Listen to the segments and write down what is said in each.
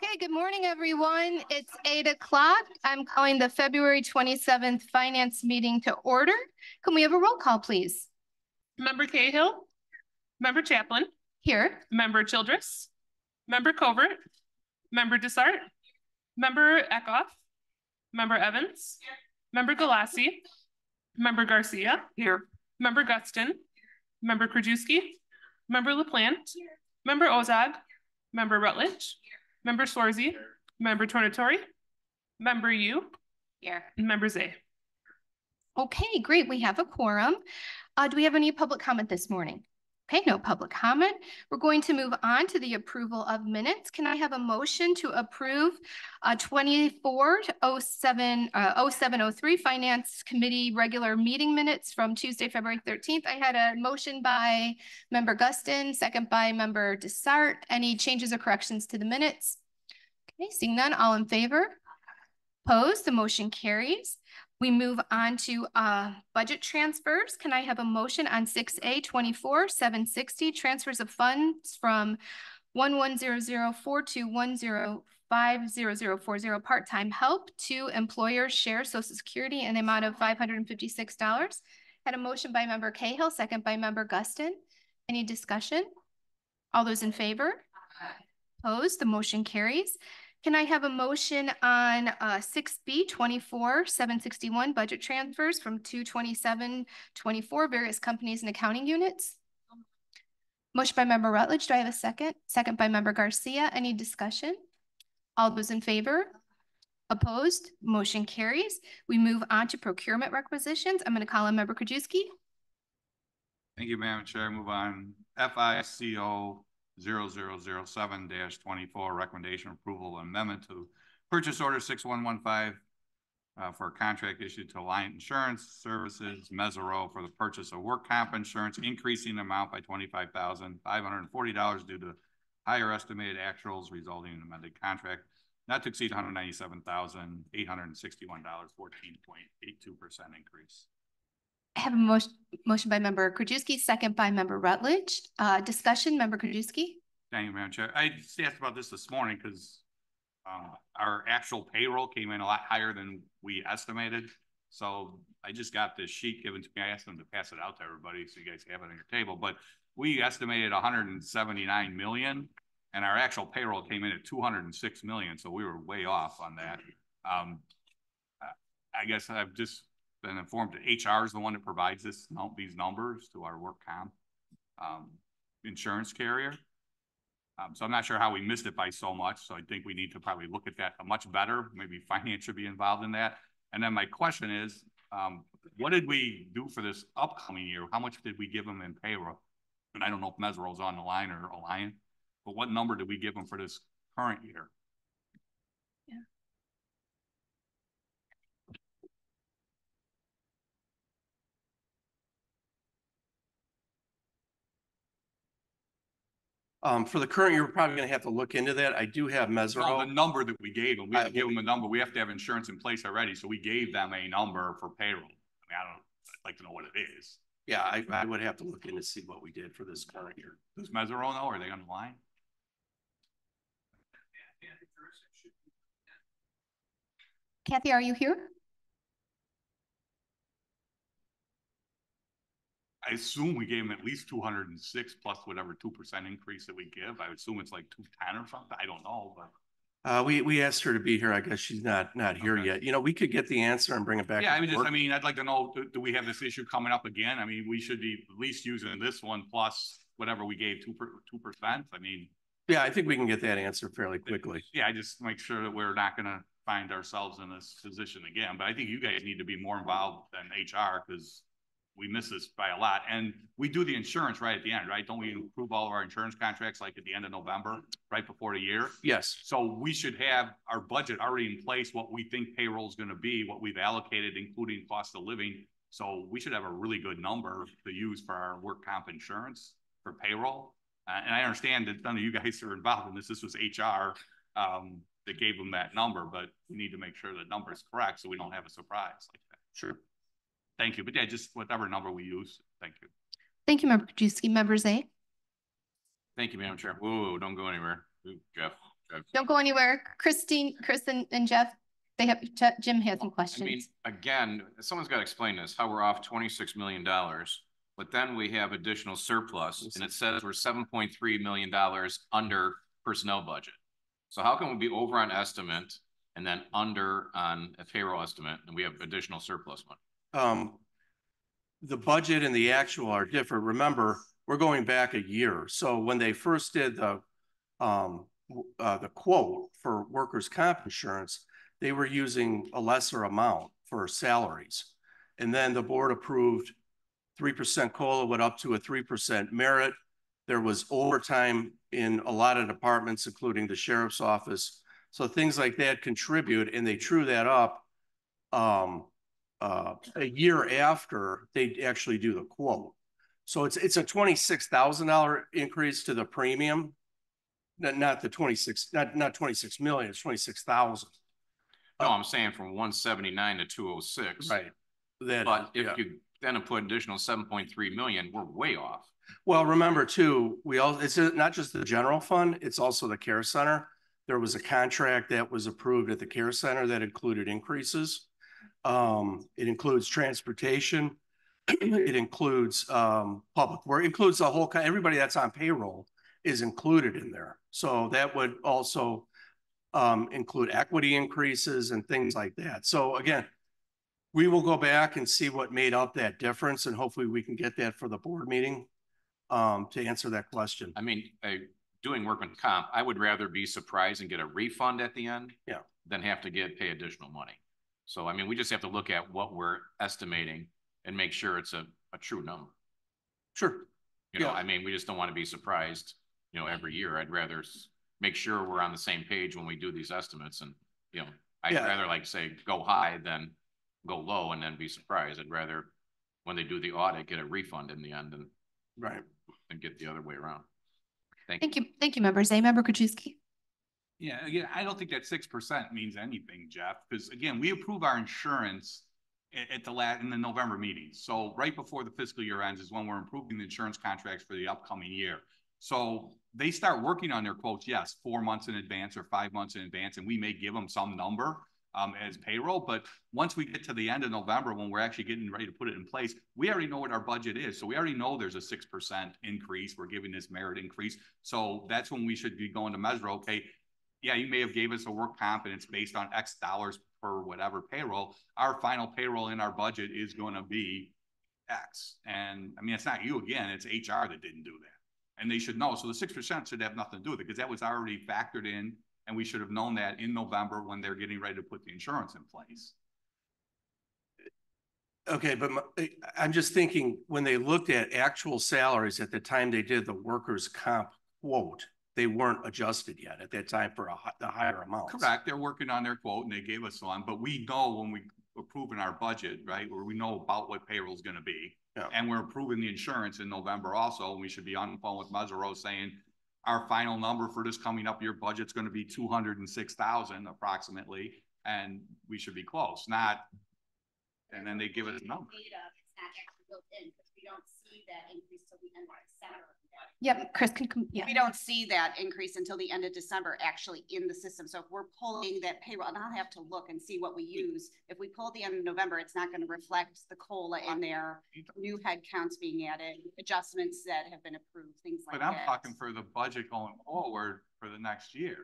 Okay, good morning, everyone. It's 8 o'clock. I'm calling the February 27th Finance meeting to order. Can we have a roll call, please? Member Cahill, Member Chaplin, Here. Member Childress, Member Covert, Member Desart, Member Eckhoff, Member Evans, Member Galassi, Member Garcia, here, Member Guston, Member Krajewski, Member LaPlante, Member Ozog, Member Rutledge, Member Swarzy, Member Tornatori, Member Yu, Here. and Member Zay. Okay, great. We have a quorum. Do we have any public comment this morning? Okay, no public comment. We're going to move on to the approval of minutes. Can I have a motion to approve 240703 Finance Committee regular meeting minutes from Tuesday, February 13th? I had a motion by Member Guston, second by Member Desart. Any changes or corrections to the minutes? Okay, seeing none, all in favor? Opposed, the motion carries. We move on to budget transfers. Can I have a motion on 6A 24-760 transfers of funds from 110042 to 105040 part-time help to employers share Social Security in the amount of $556. Had a motion by Member Cahill, second by Member Guston. Any discussion? All those in favor? Opposed, the motion carries. Can I have a motion on 6B 24-761 budget transfers from 22724 various companies and accounting units? Motion by Member Rutledge. Do I have a second? Second by Member Garcia. Any discussion? All those in favor? Opposed? Motion carries. We move on to procurement requisitions. I'm going to call on Member Krajewski. Thank you, Madam Chair. Move on. FICO 0007-24 recommendation approval amendment to purchase order 6115 for a contract issued to Alliant Insurance Services Mesero for the purchase of work comp insurance, increasing the amount by $25,540 due to higher estimated actuals resulting in amended contract not to exceed $197,861, 14.82% increase. I have a motion by Member Krajewski, second by Member Rutledge. Discussion, Member Krajewski. Thank you, Madam Chair. I just asked about this morning because our actual payroll came in a lot higher than we estimated. So I just got this sheet given to me. I asked them to pass it out to everybody so you guys have it on your table. But we estimated 179 million, and our actual payroll came in at 206 million. So we were way off on that. I guess I've just been informed that HR is the one that provides these numbers to our work comp insurance carrier. So I'm not sure how we missed it by so much. So I think we need to probably look at that much better. Maybe finance should be involved in that. And then my question is, what did we do for this upcoming year? How much did we give them in payroll? And I don't know if Mesero's on the line or Alliant, but what number did we give them for this current year? Yeah. For the current year, we're probably going to have to look into that. I do have Mesero. Oh, the number that we gave them, we have to give them a number. We have to have insurance in place already. So we gave them a number for payroll. I mean, I'd like to know what it is. Yeah, I would have to look in to see what we did for this current year. Does Mesero know? Are they on the line? Kathy, are you here? I assume we gave them at least 206 plus whatever 2% increase that we give. I would assume it's like 210 or something. I don't know, but we asked her to be here. I guess she's not here yet. You know, we could get the answer and bring it back. Yeah, I mean, I'd like to know, do we have this issue coming up again? I mean, we should be at least using this one plus whatever we gave 2%. I mean, yeah, I think we can get that answer fairly quickly. Yeah, I just make sure that we're not going to find ourselves in this position again. But I think you guys need to be more involved than HR because we miss this by a lot. And we do the insurance right at the end, right? Don't we approve all of our insurance contracts like at the end of November, right before the year? Yes. So we should have our budget already in place, what we think payroll is going to be, what we've allocated, including cost of living. So we should have a really good number to use for our work comp insurance for payroll. And I understand that none of you guys are involved in this. This was HR that gave them that number, but we need to make sure the number is correct so we don't have a surprise like that. Sure. Thank you. But yeah, just whatever number we use. Thank you. Thank you, Member Krajewski. Member Zay. Thank you, Madam Chair. Whoa, don't go anywhere. Ooh, Jeff. Don't go anywhere. Christine, Chris and Jeff, Jim has some questions. I mean, again, someone's got to explain this, how we're off $26 million, but then we have additional surplus and it says we're $7.3 million under personnel budget. So how can we be over on estimate and then under on a payroll estimate and we have additional surplus money? The budget and the actual are different. Remember, we're going back a year. So when they first did the quote for workers' comp insurance, they were using a lesser amount for salaries. And then the board approved 3% COLA went up to a 3% merit. There was overtime in a lot of departments, including the sheriff's office. So things like that contribute, and they true that up a year after they actually do the quote. So it's a $26,000 increase to the premium. Not the 26, not 26 million, it's 26,000. No, I'm saying from 179 to 206. Right. But if you then put additional 7.3 million, we're way off. Well, remember too, it's not just the general fund, it's also the care center. There was a contract that was approved at the care center that included increases. It includes transportation. It includes public work. It includes the whole, everybody that's on payroll is included in there. So that would also include equity increases and things like that. So again, we will go back and see what made up that difference, and hopefully we can get that for the board meeting to answer that question. I mean, doing workman's comp, I would rather be surprised and get a refund at the end than have to pay additional money. So, I mean, we just have to look at what we're estimating and make sure it's a true number. Sure. You know, I mean, we just don't want to be surprised, you know, every year. I'd rather make sure we're on the same page when we do these estimates. And, you know, I'd rather like say go high than go low and then be surprised. I'd rather when they do the audit, get a refund in the end and get the other way around. Thank you. Thank you, members. Member Krajewski. Yeah, again, I don't think that 6% means anything, Jeff, because again, we approve our insurance at in the November meetings. So right before the fiscal year ends is when we're improving the insurance contracts for the upcoming year. So they start working on their quotes, yes, 4 months in advance or 5 months in advance, and we may give them some number as payroll. But once we get to the end of November, when we're actually getting ready to put it in place, we already know what our budget is. So we already know there's a 6% increase. We're giving this merit increase. So that's when we should be going to measure, okay, yeah, you may have gave us a work comp and it's based on X dollars per whatever payroll. Our final payroll in our budget is going to be X. And I mean, it's not you again, it's HR that didn't do that. And they should know. So the 6% should have nothing to do with it because that was already factored in. And we should have known that in November when they're getting ready to put the insurance in place. Okay, but I'm just thinking when they looked at actual salaries at the time they did the workers' comp quote, they weren't adjusted yet at that time for the higher amounts. Correct. They're working on their quote and they gave us one, but we know when we approve in our budget, right, where we know about what payroll is going to be. Yeah. And we're approving the insurance in November also. And we should be on the phone with Mesereau saying our final number for this coming up year budget is going to be $206,000 approximately. And we should be close, not, and then they give us a number. It's not actually built in because we don't see that increase till the end of December. Yep, Chris can We don't see that increase until the end of December actually in the system. So if we're pulling that payroll, and I'll have to look and see what we use. If we pull the end of November, it's not going to reflect the COLA in there, new head counts being added, adjustments that have been approved, things like that. But I'm talking for the budget going forward for the next year,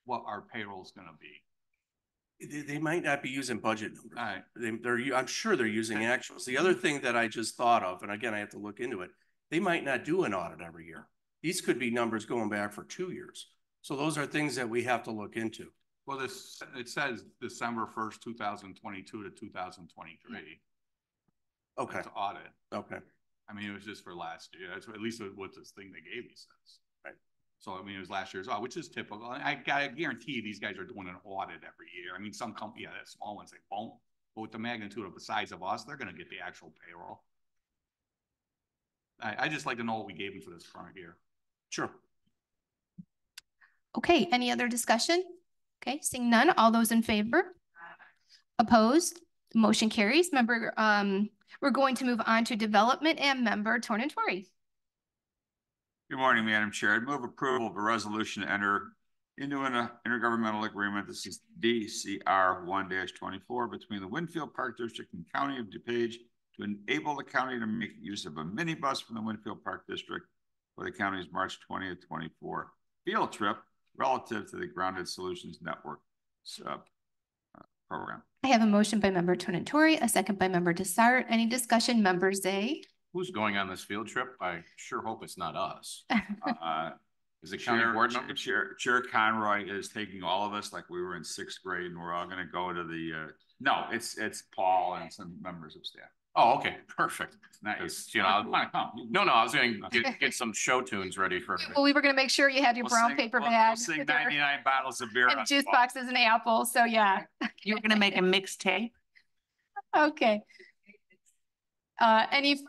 what our payroll is going to be. They might not be using budget numbers. Right. I'm sure they're using actuals. The other thing that I just thought of, and again, I have to look into it, they might not do an audit every year. These could be numbers going back for 2 years. So those are things that we have to look into. Well, it says December 1st, 2022 to 2023. Okay. That's audit. Okay. I mean, it was just for last year. That's at least what this thing they gave me says. Right. So, I mean, it was last year's audit, which is typical. I guarantee these guys are doing an audit every year. I mean, some company, yeah, that small ones, they won't. But with the magnitude of the size of us, they're going to get the actual payroll. I just like to know what we gave them for this current year. Sure. Okay, any other discussion? Okay, seeing none, all those in favor? Opposed? Motion carries. Member, we're going to move on to development and member Tornatore. Good morning, Madam Chair. I'd move approval of a resolution to enter into an intergovernmental agreement. This is DCR 1-24 between the Winfield Park District and County of DuPage to enable the county to make use of a minibus from the Winfield Park District for the county's March 20th, 24 field trip relative to the Grounded Solutions Network program. I have a motion by member Tornatori, a second by member Desart. Any discussion, member Zay? Who's going on this field trip? I sure hope it's not us. Is it Chair, county board member? Chair Conroy is taking all of us like we were in 6th grade and we're all going to go to the, no, it's Paul and some members of staff. Oh, okay, perfect. Nice. You know, I was going to get some show tunes ready for. Well, we were going to make sure you had your brown paper bag. We'll sing 99 bottles of beer. And juice boxes and apples. So yeah. You were going to make a mixtape. Okay. Any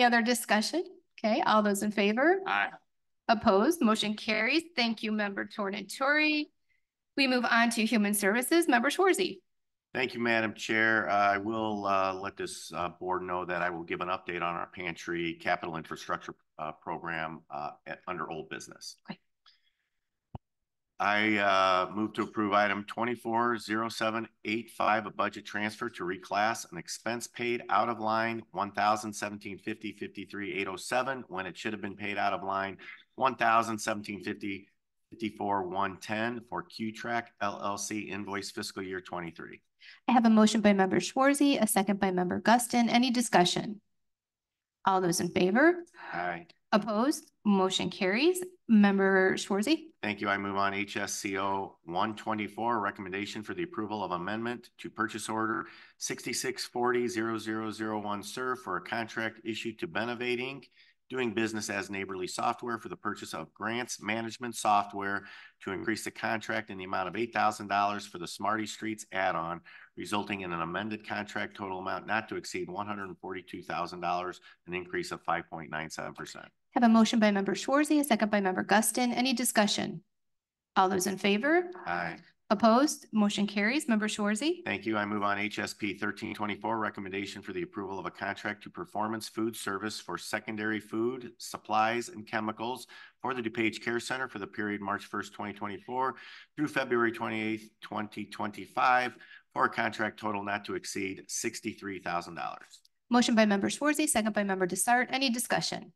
other discussion? Okay, all those in favor? Aye. Opposed? Motion carries. Thank you, member Tornatori. We move on to Human Services, member Schwarzy. Thank you, Madam Chair. I will let this board know that I will give an update on our pantry capital infrastructure program under old business. Okay. I move to approve item 240785, a budget transfer to reclass an expense paid out of line 1,017.50.53.807 when it should have been paid out of line 1,017.50.54.110 for Q-Track LLC invoice fiscal year 23. I have a motion by member Schwarzy, a second by member Guston. Any discussion? All those in favor? Aye. Opposed? Motion carries. Member Schwarzy. Thank you. I move on HSCO 124, recommendation for the approval of amendment to purchase order 6640-0001 SIR for a contract issued to Benevate Inc., doing business as Neighborly Software for the purchase of grants management software to increase the contract in the amount of $8,000 for the Smarty Streets add-on, resulting in an amended contract total amount not to exceed $142,000, an increase of 5.97%. Have a motion by member Schwarzy, a second by member Guston. Any discussion? All those in favor? Aye. Opposed? Motion carries. Member Schwarzy. Thank you. I move on HSP 1324, recommendation for the approval of a contract to Performance Food Service for secondary food, supplies, and chemicals for the DuPage Care Center for the period March 1st, 2024 through February 28th, 2025 for a contract total not to exceed $63,000. Motion by member Schwarzy, second by member Desart. Any discussion?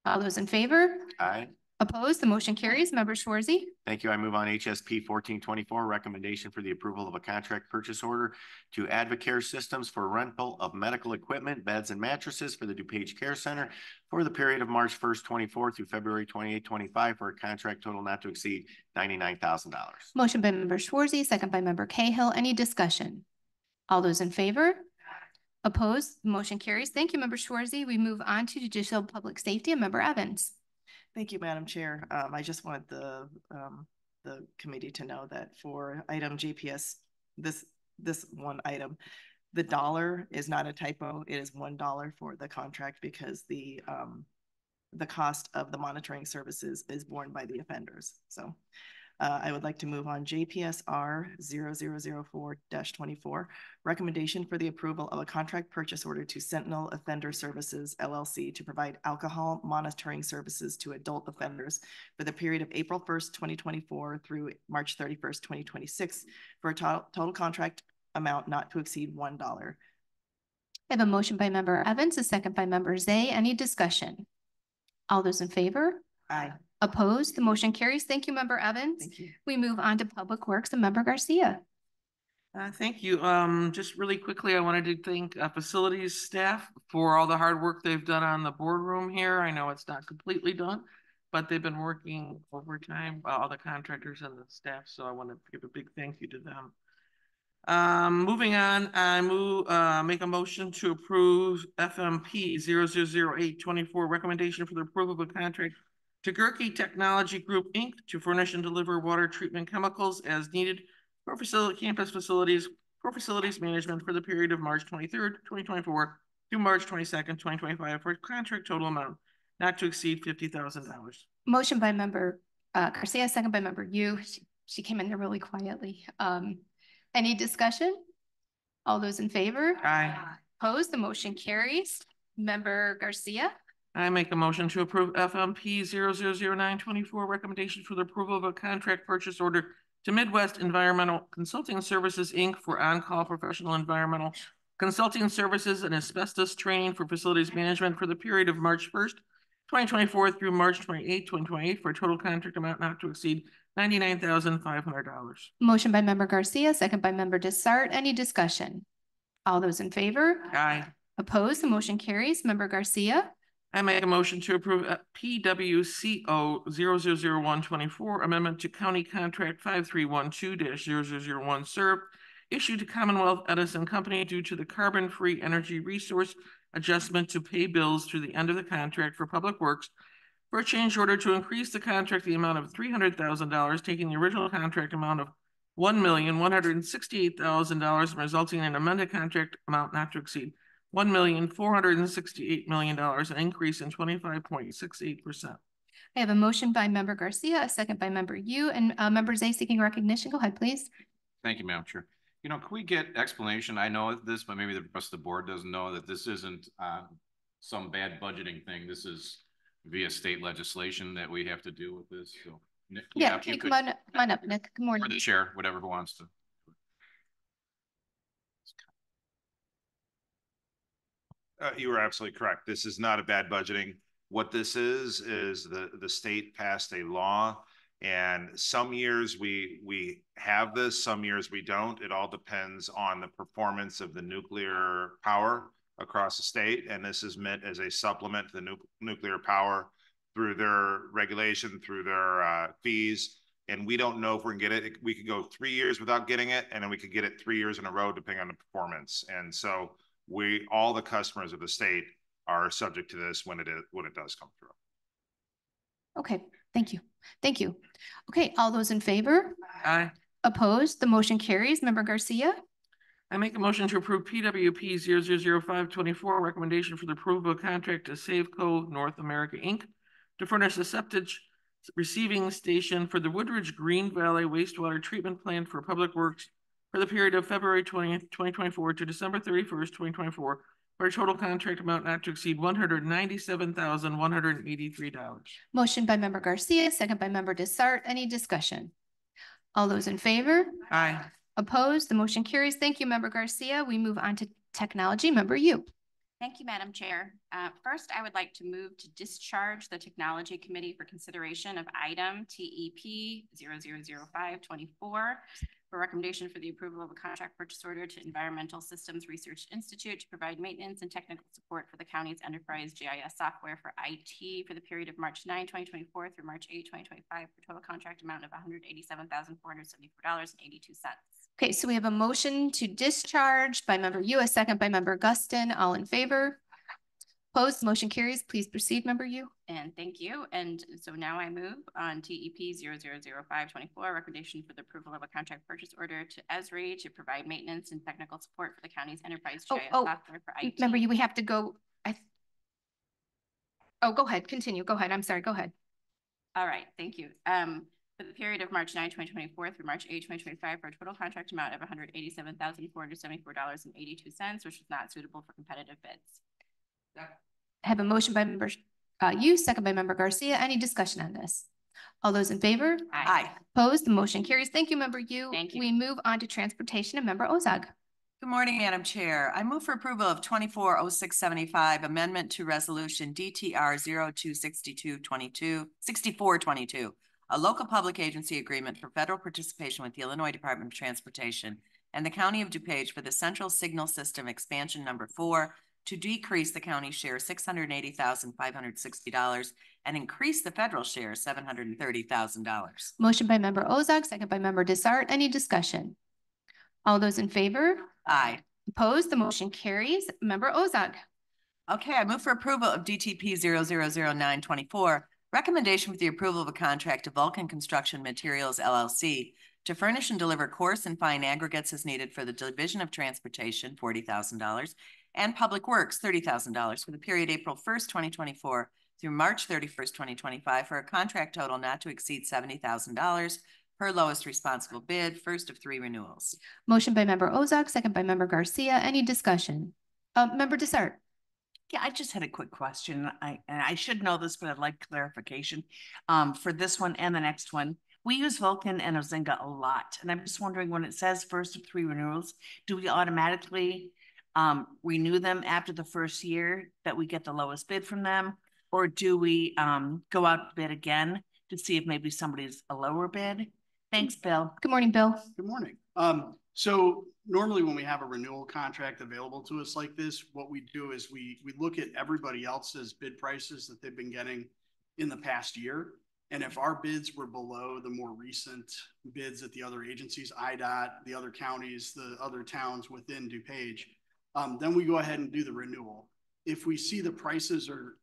All those in favor? Aye. Opposed? The motion carries. Member Schwarzy. Thank you. I move on HSP 1424, recommendation for the approval of a contract purchase order to Advocare Systems for rental of medical equipment, beds, and mattresses for the DuPage Care Center for the period of March 1st, 24 through February 28th, 25 for a contract total not to exceed $99,000. Motion by member Schwarzy, second by member Cahill. Any discussion? All those in favor? Opposed? The motion carries. Thank you, member Schwarzy. We move on to Judicial Public Safety and member Evans. Thank you, Madam Chair. I just wanted the committee to know that for item JPS, this one item, the dollar is not a typo. It is $1 for the contract because the cost of the monitoring services is borne by the offenders. So I would like to move on JPSR 0004-24, recommendation for the approval of a contract purchase order to Sentinel Offender Services, LLC, to provide alcohol monitoring services to adult offenders for the period of April 1st, 2024 through March 31st, 2026 for a total contract amount not to exceed $1. I have a motion by member Evans, a second by member Zay. Any discussion? All those in favor? Aye. Opposed? The motion carries. Thank you, member Evans. Thank you. We move on to Public Works and member Garcia. Thank you. Just really quickly, I wanted to thank facilities staff for all the hard work they've done on the boardroom here. I know it's not completely done, but they've been working overtime, all the contractors and the staff. So I want to give a big thank you to them. Moving on, I make a motion to approve FMP 000824, recommendation for the approval of a contract to Gerke Technology Group, Inc. to furnish and deliver water treatment chemicals as needed for campus facilities, for facilities management for the period of March 23rd, 2024 through March 22nd, 2025 for a contract total amount not to exceed $50,000. Motion by member Garcia, second by member Yu. She came in there really quietly. Any discussion? All those in favor? Aye. Opposed? The motion carries. Member Garcia. I make a motion to approve FMP 000924, recommendation for the approval of a contract purchase order to Midwest Environmental Consulting Services, Inc. for on-call professional environmental consulting services and asbestos training for facilities management for the period of March 1st, 2024 through March 28th, 2028, for a total contract amount not to exceed $99,500. Motion by member Garcia, second by member Desart. Any discussion? All those in favor? Aye. Opposed? The motion carries. Member Garcia. I make a motion to approve PWCO 000124, amendment to County Contract 5312-0001 SERB, issued to Commonwealth Edison Company due to the carbon-free energy resource adjustment to pay bills through the end of the contract for Public Works for a change order to increase the contract the amount of $300,000, taking the original contract amount of $1,168,000 and resulting in an amended contract amount not to exceed $1,468,000,000, an increase in 25.68%. I have a motion by member Garcia, a second by member Yu, and member Zay seeking recognition. Go ahead, please. Thank you, Madam Chair. You know, can we get explanation? I know this, but maybe the rest of the board doesn't know that this isn't some bad budgeting thing. This is via state legislation that we have to do with this. So, Nick, yeah, can you come on up, Nick? Good morning. Or the chair, whatever who wants to. You are absolutely correct. This is not a bad budgeting. What this is the state passed a law, and some years we have this, some years we don't. It all depends on the performance of the nuclear power across the state, and this is meant as a supplement to the nuclear power through their regulation, through their fees. And we don't know if we can get it. We could go 3 years without getting it, and then we could get it 3 years in a row depending on the performance. And so all the customers of the state are subject to this when it does come through. Okay, thank you. Thank you. Okay, all those in favor? Aye. Opposed? The motion carries. Member Garcia. I make a motion to approve PWP 000524, recommendation for the approval of a contract to Safeco North America, Inc. to furnish a septic receiving station for the Woodridge Green Valley wastewater treatment plant for Public Works for the period of February 20th, 2024 to December 31st, 2024, for a total contract amount not to exceed $197,183. Motion by member Garcia, second by member Desart. Any discussion? All those in favor? Aye. Opposed? The motion carries. Thank you, member Garcia. We move on to technology. Member Yu. Thank you, Madam Chair. First, I would like to move to discharge the Technology Committee for consideration of item TEP 000524 for recommendation for the approval of a contract purchase order to Environmental Systems Research Institute to provide maintenance and technical support for the county's enterprise GIS software for IT for the period of March 9, 2024 through March 8, 2025 for total contract amount of $187,474.82. Okay, so we have a motion to discharge by member Yu, a second by member Gustin. All in favor? Opposed? Motion carries. Please proceed, member Yu. And thank you. And so now I move on TEP 000524, recommendation for the approval of a contract purchase order to Esri to provide maintenance and technical support for the county's enterprise GIS software for IT. Remember, we have to go. Go ahead. Continue. Go ahead. I'm sorry. Go ahead. All right. Thank you. For the period of March 9, 2024 through March 8, 2025 for a total contract amount of $187,474.82, which is not suitable for competitive bids. I have a motion by member Yu, second by member Garcia. Any discussion on this? All those in favor? Aye. Opposed? The motion carries. Thank you, member Yu. Thank you. We move on to transportation and member Ozog. Good morning, Madam Chair. I move for approval of 240675, amendment to resolution DTR 02626422, a local public agency agreement for federal participation with the Illinois Department of Transportation and the County of DuPage for the Central Signal System Expansion Number 4 to decrease the county share $680,560 and increase the federal share $730,000. Motion by member Ozog, second by member Desart. Any discussion? All those in favor? Aye. Opposed? The motion carries. Member Ozog. Okay, I move for approval of DTP 000924, recommendation for the approval of a contract to Vulcan Construction Materials, LLC, to furnish and deliver coarse and fine aggregates as needed for the Division of Transportation, $40,000, and Public Works, $30,000 for the period April 1st, 2024 through March 31st, 2025 for a contract total not to exceed $70,000 per lowest responsible bid, first of 3 renewals. Motion by member Ozog, second by member Garcia. Any discussion? Member Desart. Yeah, I just had a quick question. And I should know this, but I'd like clarification for this one and the next one. We use Vulcan and Ozinga a lot, and I'm just wondering, when it says first of 3 renewals, do we automatically renew them after the first year that we get the lowest bid from them? Or do we go out to bid again to see if maybe somebody's a lower bid? Thanks, Bill. Good morning, Bill. Good morning. So normally when we have a renewal contract available to us like this, what we do is we look at everybody else's bid prices that they've been getting in the past year. And if our bids were below the more recent bids at the other agencies, IDOT, the other counties, the other towns within DuPage, then we go ahead and do the renewal. If we see the prices are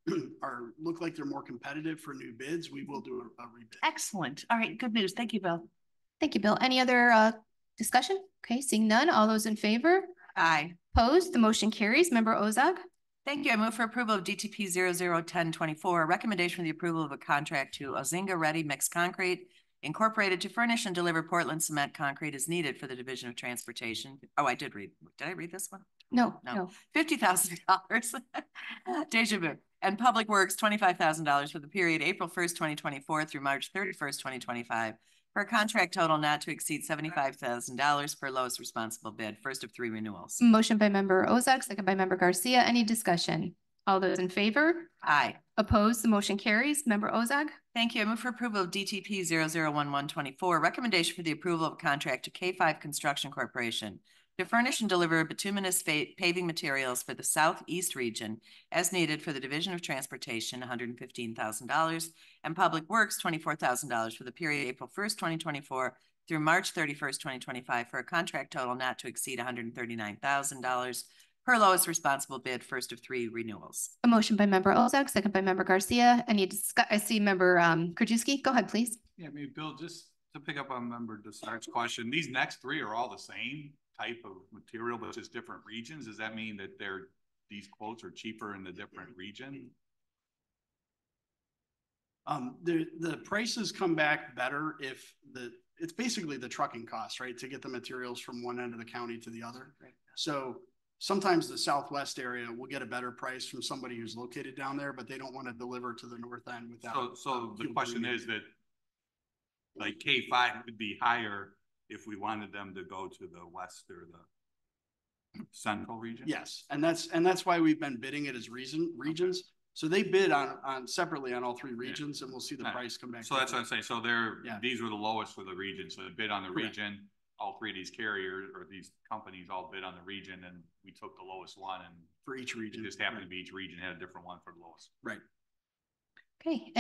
look like they're more competitive for new bids, we will do a rebid. Excellent. All right, good news. Thank you, Bill. Thank you, Bill. Any other discussion? Okay, seeing none. All those in favor? Aye. Opposed? The motion carries. Member Ozog? Thank you. I move for approval of DTP 001024, a recommendation for the approval of a contract to Ozinga Ready Mixed Concrete Incorporated to furnish and deliver Portland cement concrete as needed for the Division of Transportation. Oh, I did I read this one? No. $50,000. Deja vu. And Public Works, $25,000 for the period April 1st, 2024 through March 31st, 2025. For a contract total not to exceed $75,000 per lowest responsible bid, first of 3 renewals. Motion by member Ozog, second by member Garcia. Any discussion? All those in favor? Aye. Opposed? The motion carries. Member Ozog? Thank you. I move for approval of DTP 001124, recommendation for the approval of a contract to K5 Construction Corporation to furnish and deliver bituminous paving materials for the Southeast region as needed for the Division of Transportation, $115,000, and Public Works, $24,000 for the period April 1st, 2024 through March 31st, 2025 for a contract total not to exceed $139,000 per lowest responsible bid, first of 3 renewals. A motion by member Ozog, second by member Garcia. I see member Krajewski. Go ahead, please. Yeah, maybe Bill, just to pick up on member Desart's question, these next 3 are all the same type of material, but just different regions. Does that mean that these quotes are cheaper in the different region? The prices come back better if it's basically the trucking costs, right? To get the materials from one end of the county to the other. Right. So sometimes the Southwest area will get a better price from somebody who's located down there, but they don't want to deliver to the north end without. So the question is that like K5 would be higher if we wanted them to go to the west or the central region? Yes, and that's why we've been bidding it as regions. Okay. So they bid on separately on all 3 regions, and we'll see the price come back. So that's what I'm saying. So these were the lowest for the region. So they bid on the region. All 3 of these carriers or these companies all bid on the region, and we took the lowest one. And for each region, it just happened to be each region had a different one for the lowest. Right. Okay.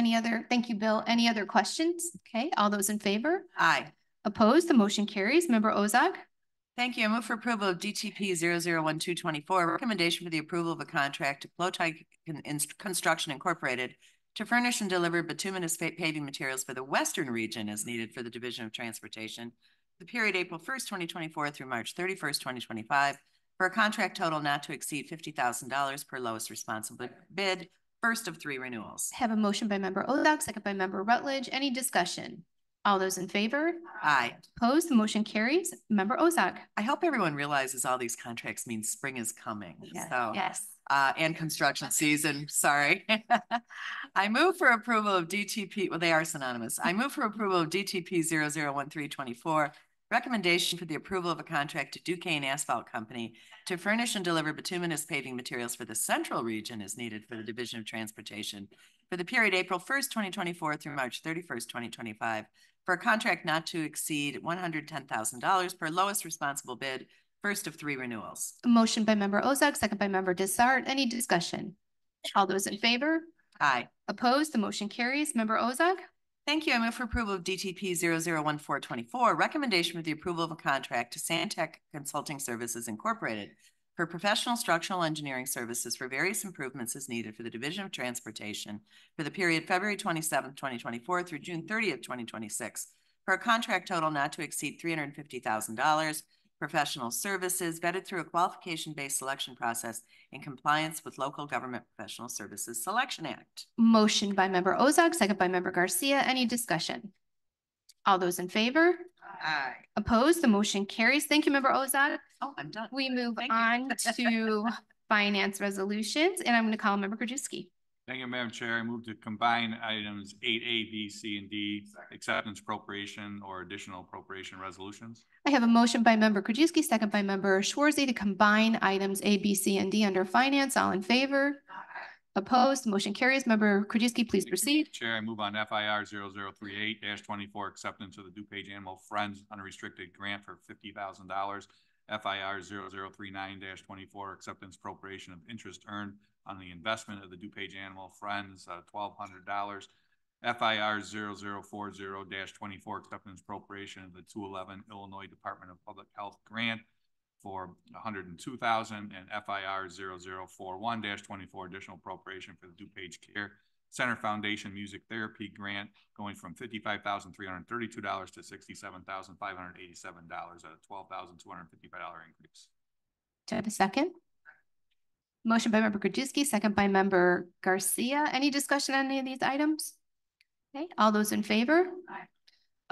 Thank you, Bill. Any other questions? Okay. All those in favor? Aye. Opposed? The motion carries. Member Ozog? Thank you. I move for approval of DTP 001224, recommendation for the approval of a contract to Flowtide Construction Incorporated to furnish and deliver bituminous paving materials for the Western region as needed for the Division of Transportation, the period April 1st, 2024 through March 31st, 2025, for a contract total not to exceed $50,000 per lowest responsible bid, first of 3 renewals. Have a motion by member Ozog, second by member Rutledge. Any discussion? All those in favor? Aye. Opposed? The motion carries. Member Ozog. I hope everyone realizes all these contracts mean spring is coming. Yes. So, yes. And construction season, sorry. I move for approval of DTP, well, they are synonymous. I move for approval of DTP 001324, recommendation for the approval of a contract to Duquesne Asphalt Company to furnish and deliver bituminous paving materials for the central region as needed for the Division of Transportation for the period April 1st, 2024 through March 31st, 2025, for a contract not to exceed $110,000 per lowest responsible bid, first of 3 renewals. A motion by member Ozog, second by member Desart. Any discussion? All those in favor? Aye. Opposed? The motion carries. Member Ozog? Thank you. I move for approval of DTP 001424, recommendation for the approval of a contract to Santec Consulting Services Incorporated for professional structural engineering services for various improvements as needed for the Division of Transportation for the period February 27th, 2024 through June 30th, 2026, for a contract total not to exceed $350,000, professional services vetted through a qualification-based selection process in compliance with Local Government Professional Services Selection Act. Motion by member Ozog, second by member Garcia. Any discussion? All those in favor? Aye. Opposed? The motion carries. Thank you, member Ozog. Oh, I'm done. We move on to finance resolutions, and I'm going to call Member Krajewski. Thank you, Madam Chair. I move to combine items 8A, B, C, and D, acceptance appropriation or additional appropriation resolutions. I have a motion by Member Krajewski, second by Member Schwarzy to combine items A, B, C, and D under finance. All in favor? Opposed? Motion carries. Member Krajewski, please proceed. Chair, I move on FIR 0038-24, acceptance of the DuPage Animal Friends unrestricted grant for $50,000. FIR 0039-24, acceptance appropriation of interest earned on the investment of the DuPage Animal Friends, $1,200. FIR 0040-24, acceptance appropriation of the 211 Illinois Department of Public Health grant for $102,000, and FIR 0041-24, additional appropriation for the DuPage Care Center Foundation Music Therapy grant going from $55,332 to $67,587 at a $12,255 increase. Do I have a second? Motion by Member Krajewski, second by Member Garcia. Any discussion on any of these items? Okay, all those in favor? Aye.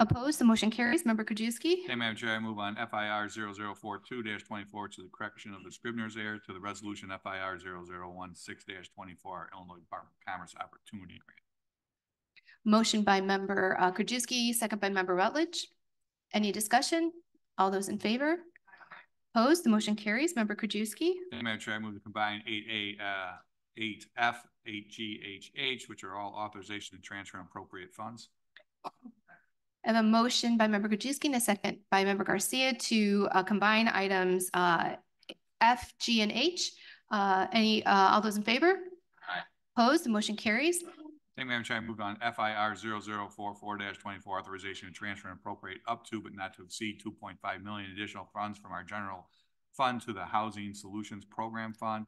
Opposed? The motion carries. Member Krajewski. Okay, Madam Chair, I move on FIR 0042-24 to the correction of the Scribner's error to the resolution FIR 0016-24, Illinois Department of Commerce Opportunity Grant. Motion by Member Krajewski, second by Member Rutledge. Any discussion? All those in favor? Opposed? The motion carries. Member Krajewski. Okay, Madam Chair, I move to combine 8A, 8F, 8G, HH, which are all authorization to transfer and appropriate funds. I have a motion by Member Krajewski and a second by Member Garcia to combine items F, G, and H. All those in favor? Aye. Opposed? The motion carries. Thank you, Madam Chair. I move on FIR 0044-24, authorization to transfer and appropriate up to but not to exceed $2.5 million additional funds from our general fund to the Housing Solutions Program Fund.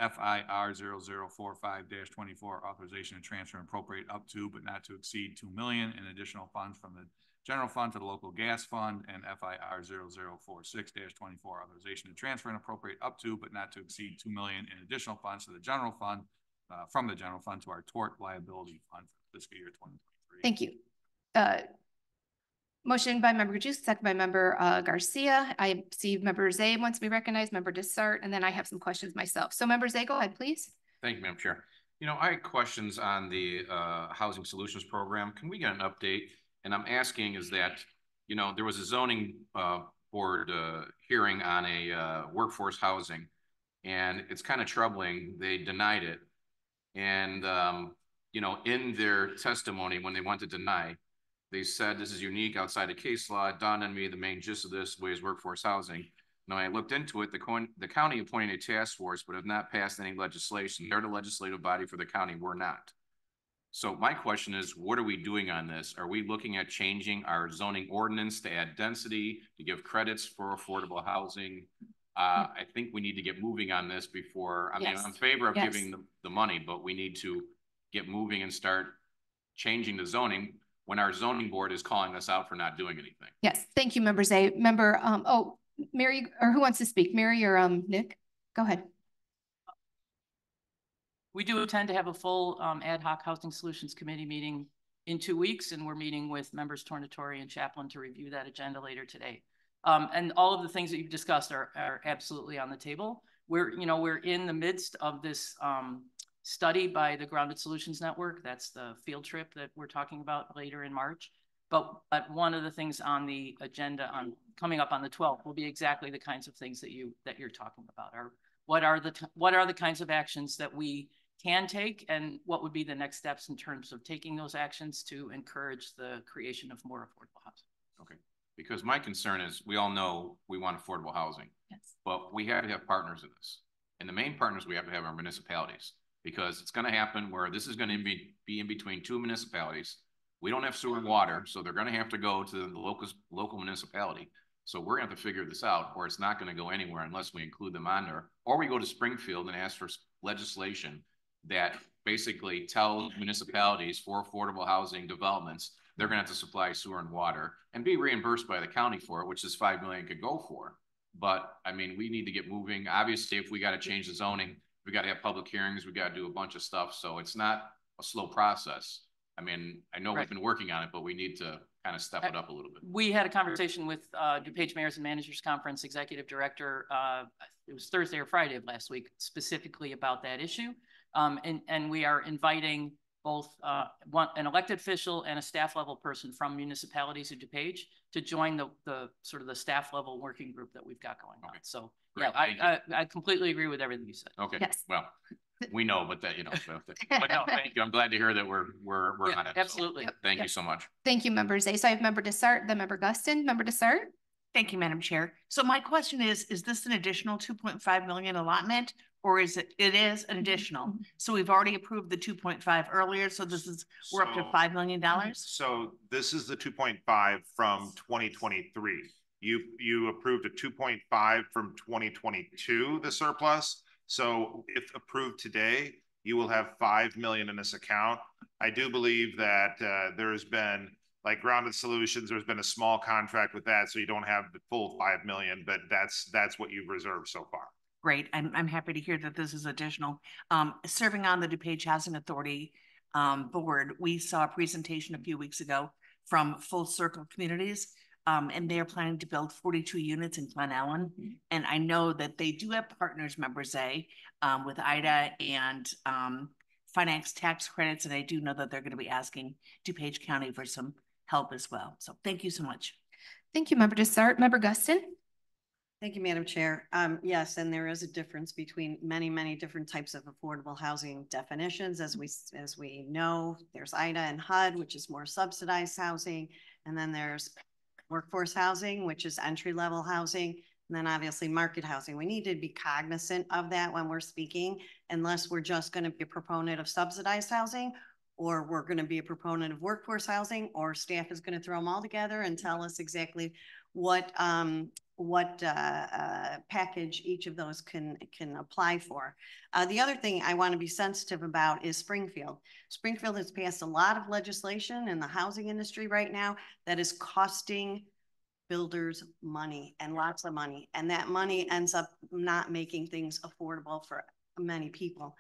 FIR 0045-24, authorization to transfer and appropriate up to but not to exceed $2 million in additional funds from the general fund to the local gas fund, and FIR 0046-24, authorization to transfer and appropriate up to but not to exceed $2 million in additional funds to the general fund from the general fund to our tort liability fund for fiscal year 2023. Thank you. Motion by Member Krajewski, second by Member Garcia. I see Member Zay wants to be recognized, Member Dessart, and then I have some questions myself. So Member Zay, go ahead, please. Thank you, Madam Chair. You know, I had questions on the Housing Solutions Program. Can we get an update? And I'm asking is that, you know, there was a zoning board hearing on a workforce housing, and it's kind of troubling. They denied it. And, you know, in their testimony, when they went to deny, they said this is unique outside of case law. It dawned on me the main gist of this was workforce housing. Now, I looked into it. The county appointed a task force, but have not passed any legislation. They're the legislative body for the county. We're not. So my question is, what are we doing on this? Are we looking at changing our zoning ordinance to add density, to give credits for affordable housing? I think we need to get moving on this before, I mean, I'm in favor of giving the money, but we need to get moving and start changing the zoning when our zoning board is calling us out for not doing anything. Yes, thank you, Member Zay. Member, Mary, or who wants to speak? Mary or Nick? Go ahead. We do intend to have a full ad hoc Housing Solutions Committee meeting in 2 weeks, and we're meeting with members Tornatore and Chaplin to review that agenda later today. And all of the things that you've discussed are absolutely on the table. We're in the midst of this study by the Grounded Solutions Network. That's the field trip that we're talking about later in March. But one of the things on the agenda coming up on the 12th will be exactly the kinds of things that you're talking about. What are the kinds of actions that we can take, and what would be the next steps in terms of taking those actions to encourage the creation of more affordable housing? Okay, because my concern is we all know we want affordable housing, yes, but we have to have partners in this. And the main partners we have to have are municipalities, because it's going to happen where this is going to be in between two municipalities. We don't have sewer and water, so they're going to have to go to the local municipality. So we're going to have to figure this out, or it's not going to go anywhere unless we include them on there. Or we go to Springfield and ask for legislation that basically tells municipalities for affordable housing developments, they're going to have to supply sewer and water and be reimbursed by the county for it, which is $5 million could go for. But I mean, we need to get moving. Obviously, if we got to change the zoning, we got to have public hearings. We got to do a bunch of stuff. So it's not a slow process. I mean, I know we've been working on it, but we need to kind of step it up a little bit. We had a conversation with DuPage Mayors and Managers Conference Executive Director, it was Thursday or Friday of last week, specifically about that issue. And we are inviting both an elected official and a staff level person from municipalities in DuPage to join the sort of the staff level working group that we've got going on. So Great. yeah, I completely agree with everything you said. Okay. Yes. Well, we know, but that, you know, but no, thank you. I'm glad to hear that we're on it. Absolutely. So, thank you so much. Thank you, Member Zay. So I have Member Dessart, then Member Guston. Member Dessart? Thank you, Madam Chair. So my question is this an additional 2.5 million allotment, or is it is an additional? So we've already approved the 2.5 earlier. So this is, we're up to $5 million. So this is the 2.5 from 2023. You approved a 2.5 from 2022, the surplus. So if approved today, you will have 5 million in this account. I do believe that there's been, like Grounded Solutions, there's been a small contract with that, so you don't have the full 5 million, but that's what you've reserved so far. Great. I'm happy to hear that this is additional. Serving on the DuPage Housing Authority board, we saw a presentation a few weeks ago from Full Circle Communities, and they're planning to build 42 units in Glen Ellen. And I know that they do have partners, members with IDA and finance tax credits, and I do know that they're going to be asking DuPage County for some help as well. So thank you so much. Thank you, Member Dessart. Member Guston? Thank you, Madam Chair. Yes, and there is a difference between many different types of affordable housing definitions. As we know, there's IDA and HUD, which is more subsidized housing. And then there's workforce housing, which is entry-level housing. And then obviously market housing. We need to be cognizant of that when we're speaking, unless we're just going to be a proponent of subsidized housing, or we're going to be a proponent of workforce housing, or staff is going to throw them all together and tell us exactly what package each of those can apply for. The other thing I want to be sensitive about is Springfield. Springfield has passed a lot of legislation in the housing industry right now that is costing builders money, and lots of money. And that money ends up not making things affordable for many people.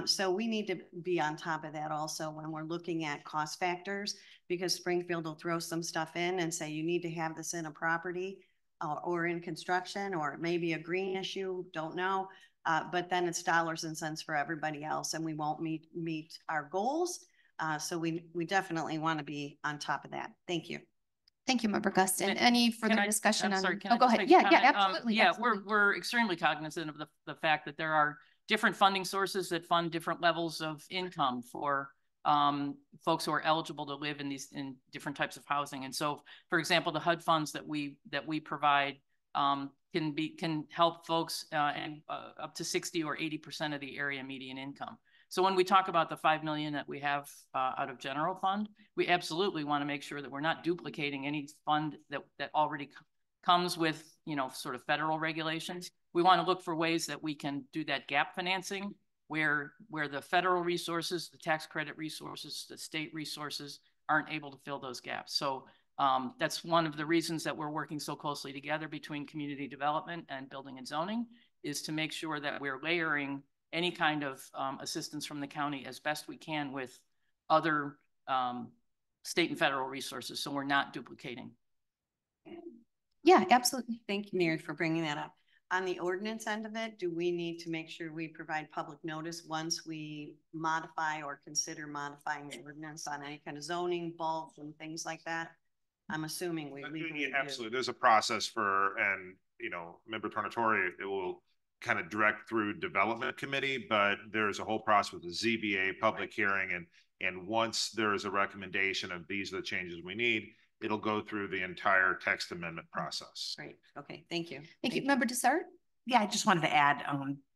So we need to be on top of that also when we're looking at cost factors, because Springfield will throw some stuff in and say, you need to have this in a property or in construction, or it may be a green issue, don't know. But then it's dollars and cents for everybody else, and we won't meet our goals. So we definitely want to be on top of that. Thank you. Thank you, Member Guston. Any further discussion on? Sorry, go ahead. Yeah, absolutely. Yeah, absolutely. We're extremely cognizant of the fact that there are different funding sources that fund different levels of income for folks who are eligible to live in different types of housing. And so, for example, the HUD funds that we provide can help folks up to 60 or 80% of the area median income. So when we talk about the 5 million that we have out of general fund, we absolutely want to make sure that we're not duplicating any fund that already comes with, you know, sort of federal regulations. We want to look for ways that we can do that gap financing where the federal resources, the tax credit resources, the state resources aren't able to fill those gaps. So that's one of the reasons that we're working so closely together between community development and building and zoning, is to make sure that we're layering any kind of assistance from the county as best we can with other state and federal resources, so we're not duplicating. Yeah, absolutely. Thank you, Mary, for bringing that up. On the ordinance end of it, do we need to make sure we provide public notice once we modify or consider modifying the ordinance on any kind of zoning, bulk, and things like that? I'm assuming we legally do. Absolutely. There's a process for, and you know, Member Tornatori, it will kind of direct through development committee, but there's a whole process with the ZBA public hearing, and once there is a recommendation of these are the changes we need, it'll go through the entire text amendment process. Great. Okay. Thank you. Thank you. Member Dessart? Yeah, I just wanted to add,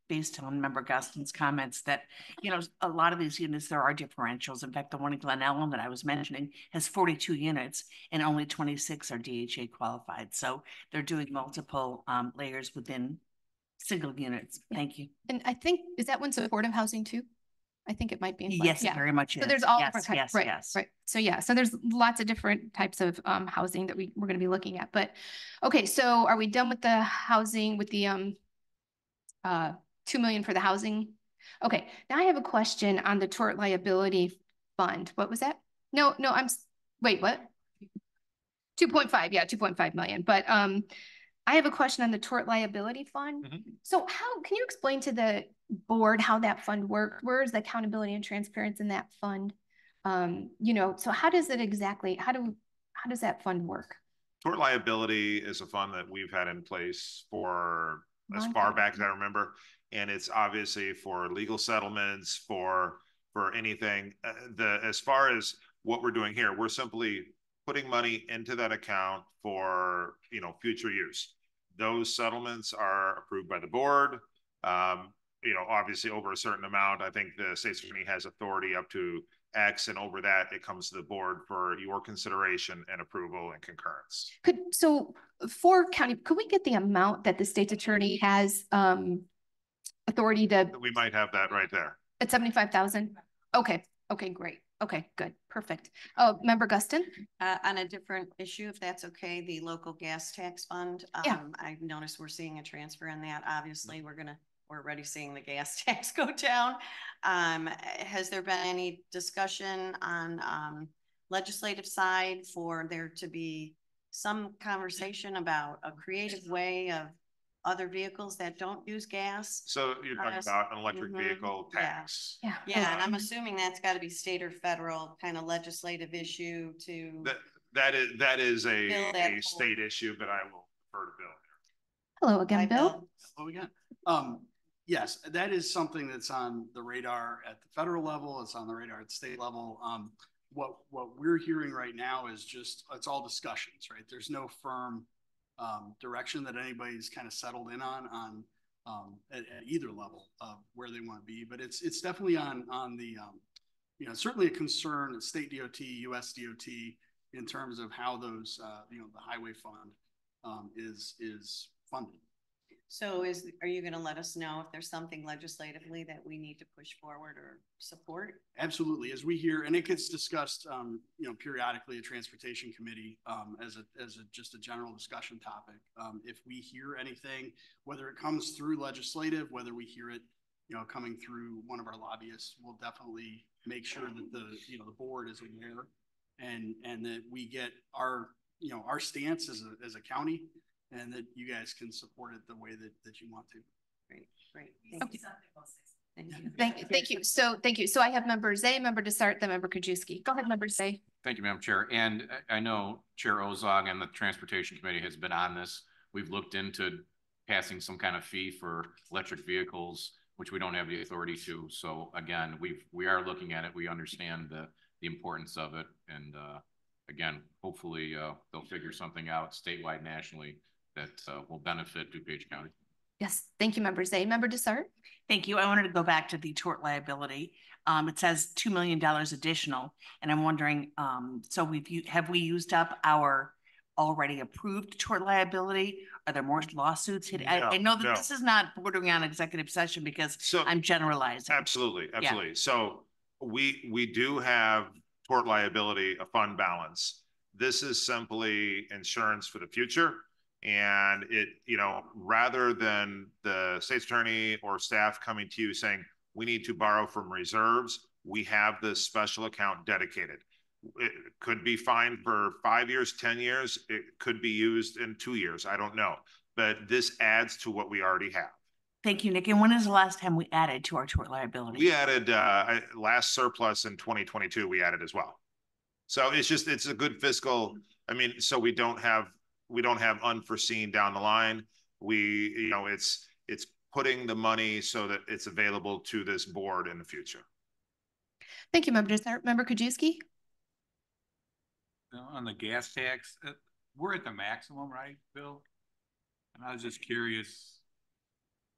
based on Member Guston's comments, that, you know, a lot of these units, there are differentials. In fact, the one in Glen Ellen that I was mentioning has 42 units and only 26 are DHA qualified. So they're doing multiple layers within single units. Yeah. Thank you. And I think, is that one supportive housing too? I think it might be. Yes, yeah. Very much. So there's all yes, different kinds, yes, right? Yes. Right. So yeah, so there's lots of different types of housing that we're going to be looking at. But okay, so are we done with the housing, with the 2 million for the housing? Okay, now I have a question on the tort liability fund. What was that? No, wait, what? 2.5, yeah, 2.5 million. But I have a question on the tort liability fund. So can you explain to the board how that fund works? Where is the accountability and transparency in that fund? So how does it exactly, how does that fund work? Tort liability is a fund that we've had in place for as far back as I remember. And it's obviously for legal settlements, for anything. As far as what we're doing here, we're simply putting money into that account for, future use. Those settlements are approved by the board. Obviously over a certain amount, I think the state's attorney has authority up to X, and over that, it comes to the board for your consideration and approval and concurrence. So for county, could we get the amount that the state's attorney has authority to? We might have that right there. At 75,000. Okay, great. Okay, good, perfect. Member Gustin? On a different issue, if that's okay, the local gas tax fund. I've noticed we're seeing a transfer in that. Obviously, we're already seeing the gas tax go down. Has there been any discussion on legislative side for there to be some conversation about a creative way of other vehicles that don't use gas? So you're talking about an electric vehicle tax. Yeah, and I'm assuming that's got to be state or federal kind of legislative issue to. That is a state issue, but I will defer to Bill. Hello again, Bill. Hello again. Yes, that is something that's on the radar at the federal level. It's on the radar at the state level. What we're hearing right now is it's all discussions, right? There's no firm direction that anybody's kind of settled in on at either level of where they want to be, but it's definitely on the certainly a concern at state DOT, US DOT in terms of how those the highway fund is funded. So are you going to let us know if there's something legislatively that we need to push forward or support? Absolutely. As we hear, and it gets discussed, periodically at Transportation Committee as just a general discussion topic. If we hear anything, whether it comes through legislative, whether we hear it, coming through one of our lobbyists, we'll definitely make sure that the board is aware and that we get our stance as a county, and that you guys can support it the way that you want to. Great. Thank you. So I have member Zay, member Desart, then member Krajewski. Go ahead, member Zay. Thank you, Madam Chair. And I know Chair Ozog and the Transportation Committee has been on this. We've looked into passing some kind of fee for electric vehicles, which we don't have the authority to. So again, we are looking at it. We understand the importance of it. And again, hopefully they'll figure something out statewide, nationally, that will benefit DuPage County. Yes, thank you, member Zay. Member Desart? Thank you. I wanted to go back to the tort liability. It says $2 million additional, and I'm wondering, so have we used up our already approved tort liability? Are there more lawsuits? I know that this is not bordering on executive session because I'm generalizing. Absolutely. Yeah. So we do have tort liability, a fund balance. This is simply insurance for the future. And it, rather than the state's attorney or staff coming to you saying, we need to borrow from reserves, we have this special account dedicated. It could be fine for 5 years, 10 years. It could be used in 2 years. I don't know. But this adds to what we already have. Thank you, Nick. And when is the last time we added to our tort liability? We added last surplus in 2022, we added as well. So it's a good fiscal, so we don't have unforeseen down the line. It's putting the money so that it's available to this board in the future. Thank you, member Desart. Member Krajewski? On the gas tax, we're at the maximum, right, Bill? And I was just curious